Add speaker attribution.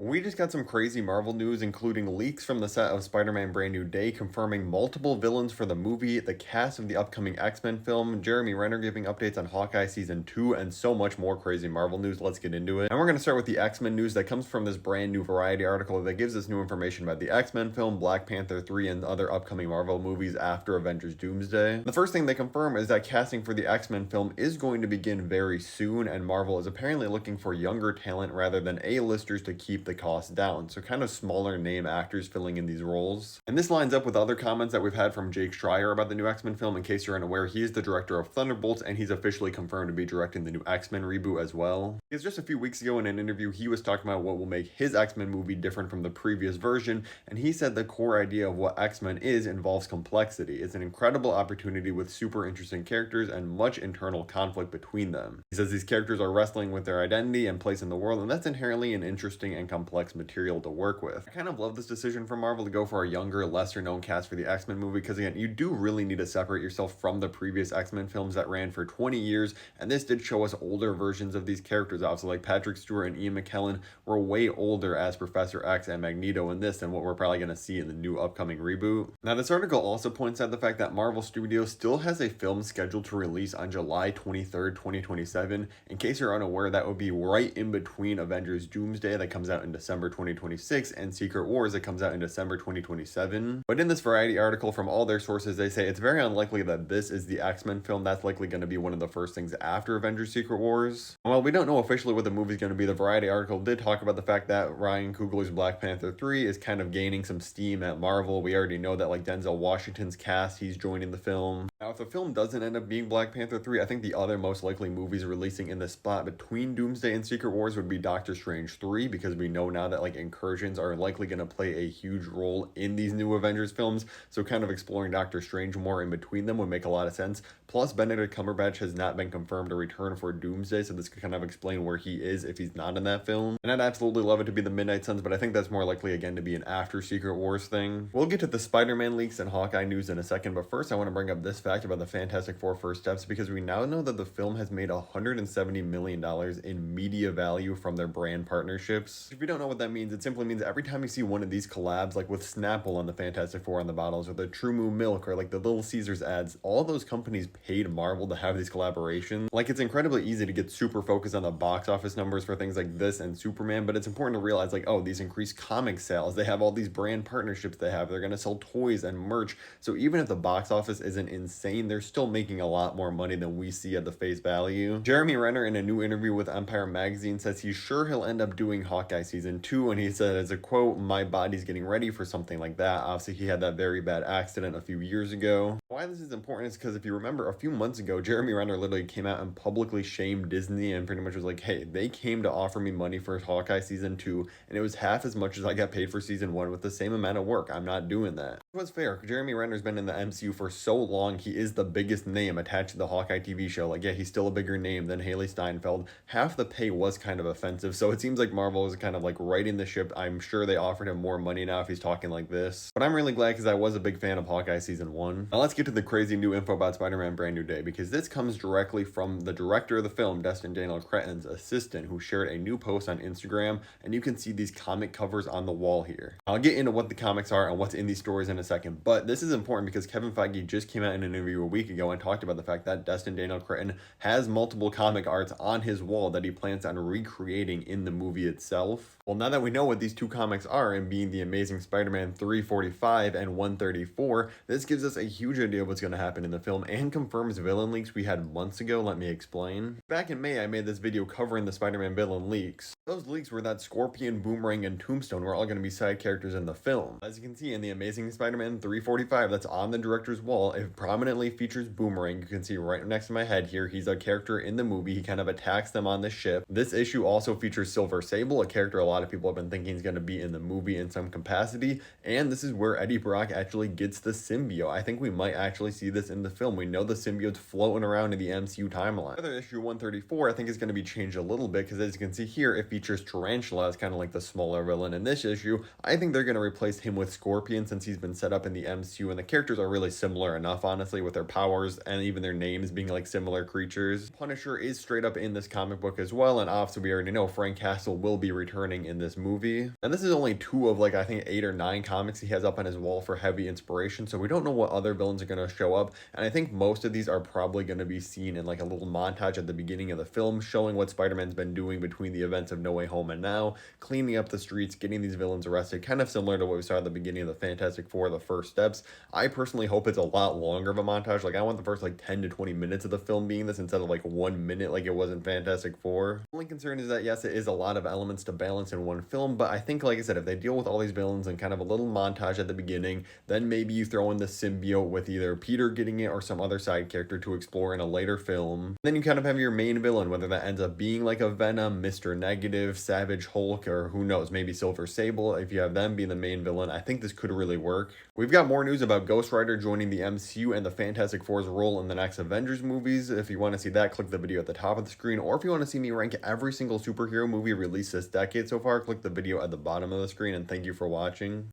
Speaker 1: We just got some crazy Marvel news, including leaks from the set of Spider-Man Brand New Day confirming multiple villains for the movie, the cast of the upcoming X-Men film, Jeremy Renner giving updates on Hawkeye Season 2, and so much more crazy Marvel news. Let's get into it. And we're going to start with the X-Men news that comes from this brand new Variety article that gives us new information about the X-Men film, Black Panther 3, and other upcoming Marvel movies after Avengers Doomsday. The first thing they confirm is that casting for the X-Men film is going to begin very soon, and Marvel is apparently looking for younger talent rather than A-listers to keep the cost down, so kind of smaller name actors filling in these roles. And this lines up with other comments that we've had from Jake Schreier about the new X-Men film. In case you're unaware, he is the director of Thunderbolts, and he's officially confirmed to be directing the new X-Men reboot as well. Because just a few weeks ago in an interview, he was talking about what will make his X-Men movie different from the previous version, and he said the core idea of what X-Men is involves complexity. It's an incredible opportunity with super interesting characters and much internal conflict between them. He says these characters are wrestling with their identity and place in the world, and that's inherently an interesting and complex material to work with. I kind of love this decision from Marvel to go for a younger, lesser known cast for the X-Men movie, because again, you do really need to separate yourself from the previous X-Men films that ran for 20 years, and this did show us older versions of these characters. Also, like Patrick Stewart and Ian McKellen were way older as Professor X and Magneto in this than what we're probably going to see in the new upcoming reboot. Now, this article also points out the fact that Marvel Studios still has a film scheduled to release on July 23rd, 2027. In case you're unaware, that would be right in between Avengers Doomsday that comes out in December 2026 and Secret Wars that comes out in December 2027. But in this Variety article, from all their sources, they say it's very unlikely that this is the X-Men film. That's likely going to be one of the first things after Avengers Secret Wars. While we don't know officially what the movie's going to be, the Variety article did talk about the fact that Ryan Coogler's Black Panther 3 is kind of gaining some steam at Marvel. We already know that like Denzel Washington's cast, he's joining the film. Now, if the film doesn't end up being Black Panther 3, I think the other most likely movies releasing in the spot between Doomsday and Secret Wars would be Doctor Strange 3, because we know now that like incursions are likely going to play a huge role in these new Avengers films, so kind of exploring Doctor Strange more in between them would make a lot of sense. Plus, Benedict Cumberbatch has not been confirmed to return for Doomsday, so this could kind of explain where he is if he's not in that film. And I'd absolutely love it to be the Midnight Suns, but I think that's more likely again to be an after Secret Wars thing. We'll get to the Spider-Man leaks and Hawkeye news in a second, but first I want to bring up this fact about the Fantastic Four First Steps, because we now know that the film has made $170 million in media value from their brand partnerships. If you don't know what that means, it simply means every time you see one of these collabs, like with Snapple on the Fantastic Four on the bottles, or the True Moo Milk, or like the Little Caesars ads, all those companies paid Marvel to have these collaborations. Like, it's incredibly easy to get super focused on the box office numbers for things like this and Superman, but it's important to realize like, oh, these increased comic sales, they have all these brand partnerships they're going to sell toys and merch. So even if the box office isn't insane, they're still making a lot more money than we see at the face value. Jeremy Renner, in a new interview with Empire Magazine, says he's sure he'll end up doing Hawkeye Season 2, and he said as a quote, "My body's getting ready for something like that." Obviously, he had that very bad accident a few years ago. Why this is important is because if you remember, a few months ago, Jeremy Renner literally came out and publicly shamed Disney and pretty much was like, hey, they came to offer me money for Hawkeye Season 2, and it was half as much as I got paid for Season 1 with the same amount of work. I'm not doing that. It was fair. Jeremy Renner's been in the MCU for so long. He is the biggest name attached to the Hawkeye TV show. Like, yeah, he's still a bigger name than Haley Steinfeld. Half the pay was kind of offensive, so it seems like Marvel is kind of like righting the ship. I'm sure they offered him more money now if he's talking like this. But I'm really glad, because I was a big fan of Hawkeye Season 1. Now let's get to the crazy new info about Spider-Man Brand New Day, because this comes directly from the director of the film, Destin Daniel Cretton's assistant, who shared a new post on Instagram, and you can see these comic covers on the wall here. I'll get into what the comics are and what's in these stories in a second, but this is important because Kevin Feige just came out in an interview a week ago and talked about the fact that Destin Daniel Cretton has multiple comic arts on his wall that he plans on recreating in the movie itself. Well, now that we know what these two comics are, and being the Amazing Spider-Man 345 and 134, this gives us a huge idea of what's going to happen in the film and confirms villain leaks we had months ago. Let me explain. Back in May, I made this video covering the Spider-Man villain leaks. Those leaks were that Scorpion, Boomerang, and Tombstone were all going to be side characters in the film. As you can see in the Amazing Spider-Man 345 that's on the director's wall, it prominently features Boomerang. You can see right next to my head here, he's a character in the movie. He kind of attacks them on the ship. This issue also features Silver Sable, a character a lot of people have been thinking is going to be in the movie in some capacity, and this is where Eddie Brock actually gets the symbiote. I think we might actually see this in the film. We know the symbiote's floating around in the MCU timeline. Other issue 134 I think is going to be changed a little bit, because as you can see here, it features Tarantula as kind of like the smaller villain in this issue. I think they're going to replace him with Scorpion, since he's been set up in the MCU, and the characters are really similar enough, honestly, with their powers and even their names being like similar creatures. Punisher is straight up in this comic book as well, and obviously we already know Frank Castle will be returning in this movie. And this is only 2 of like I think 8 or 9 comics he has up on his wall for heavy inspiration, so we don't know what other villains are going to show up. And I think most of these are probably going to be seen in like a little montage at the beginning of the film showing what Spider-Man's been doing between the events of No Way Home and now, cleaning up the streets, getting these villains arrested, kind of similar to what we saw at the beginning of the Fantastic Four, the first steps. I personally hope it's a lot longer of a montage. Like I want the first like 10 to 20 minutes of the film being this instead of like 1 minute like it was in Fantastic Four. The only concern is that yes, it is a lot of elements to balance in one film, but I think like I said, if they deal with all these villains and kind of a little montage at the beginning, then maybe you throw in the symbiote with either Peter getting it or some other side character to explore in a later film. Then you kind of have your main villain, whether that ends up being like a Venom, Mr. Negative, Savage Hulk, or who knows, maybe Silver Sable. If you have them being the main villain, I think this could really work. We've got more news about Ghost Rider joining the MCU and the Fantastic Four's role in the next Avengers movies. If you want to see that, click the video at the top of the screen, or if you want to see me rank every single superhero movie released this decade so far, click the video at the bottom of the screen, and thank you for watching.